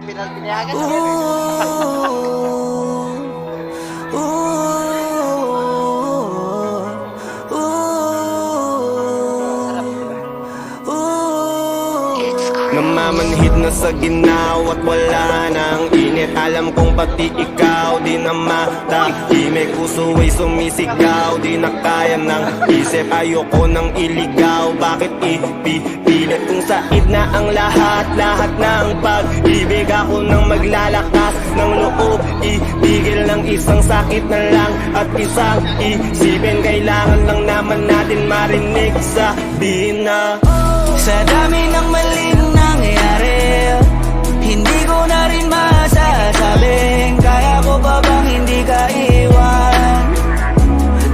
Pinayagan na yan Namamanhid na sa ginaw at wala nang init. Alam kong pati ikaw di na matahimik. Puso ay sumisigaw, di na kaya ng isip. Ayoko nang iligaw, bakit ipipilit? Kung said na ang lahat ng pag-ibig. Ako nang maglalakas ng loob, itigil ng isang sakit na lang at isang isipin. Kailangan lang naman natin marinig, sabihin na sa dami ng maling nangyari, hindi ko na rin masasabing kaya ko pa bang hindi ka iwan.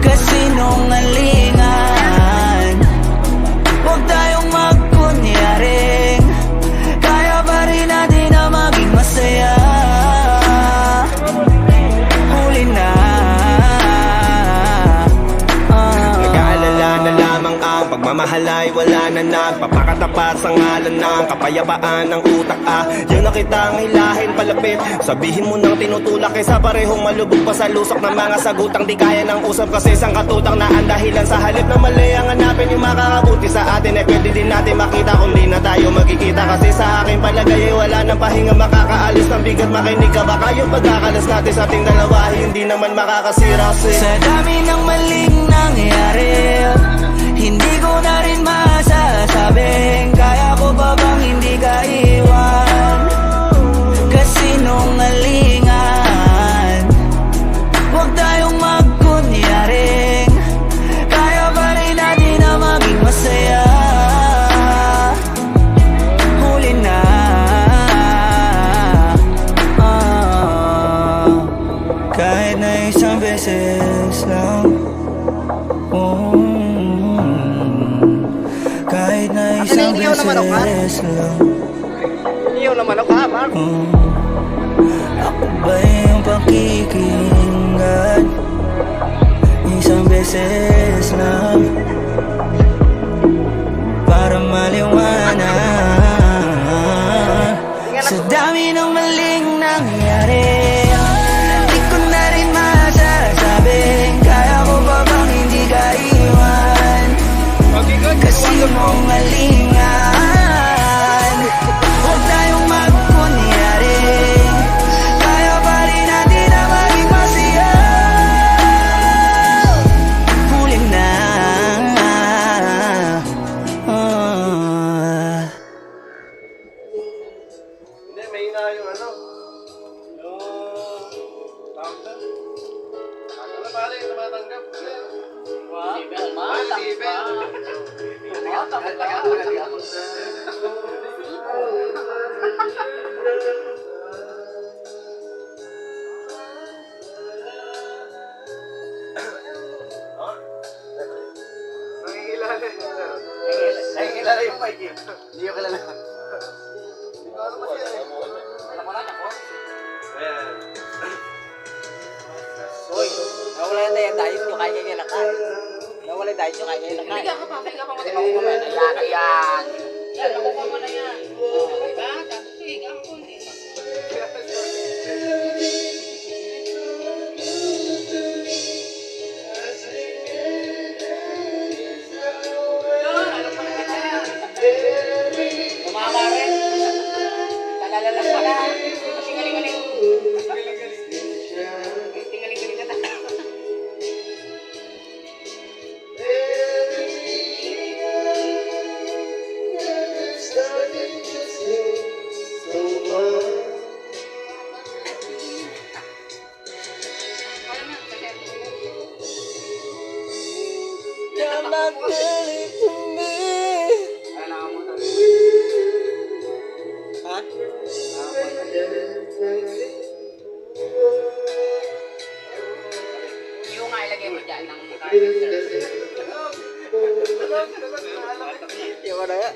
Kasinungalingan, huwag tayong magkunyaring kaya pa rin natin na maging masaya. Huli na nag-aalala na lamang ang pagmamahal ay wala na nagpapakatapat sa ngalan ng kapayapaan ng utak. Yun na kitang hilahin palapit. Sabihin mo nang tinutulak kaysa parehong malubog pa sa lusok ng mga sagutang di kaya ng usap kasi isang katutang na ang dahilan sa halip na mali ang hanapin yung makakabuti sa atin. Eh pwede din natin makita kung di na tayo magkikita kasi sa aking palagay ay wala nang pahinga makakaalis ng bigat. Makinig ka baka yung pagkakalas natin sa ating dalawa hindi naman makakasira sa dami ng maling nangyari, hindi ko na rin masasabing kaya ko pa bang hindi ka iwan. Kasinungalingan, huwag tayong magkunyaring kaya pa rin natin na maging masaya. Huli na kahit na isang beses lang, kahit na isang beses lang. Iyaw na manok ha, Mark. Ako ba yung pakikinggan? Isang beses lang para maliwanag. Sa dami ng maling nangyari, di ko na rin masasabing kaya ko ba bang hindi ka iwan. Kasinungalingan, huwag tayong magkunyaring kaya pa rin natin na maging masaya. Huli na Hindi, may ina yung ano. Yung tawag na. Ano pala yung tumatanggap? Wow. Nakikilala yung mic eh. Hindi ko kilala. Alam mo na ako. Ayan. Uy, nawala na yung diet nyo kaya ngayon nakain. Nawala yung diet nyo kaya ngayon nakain. Bigyan ka pa, bigyan ka pa. Pati makuha mo yan. Ayan, ayan. Yan, makuha mo na yan. Diba? Tapos sige, ang kundi. Yun, alam mo na kita yan. Tumama rin. Kalala lang pala. Kasi galing-galing. Tingaling-galing ka tayo. Yung nga ilagay mo dyan ng Yung ano yan?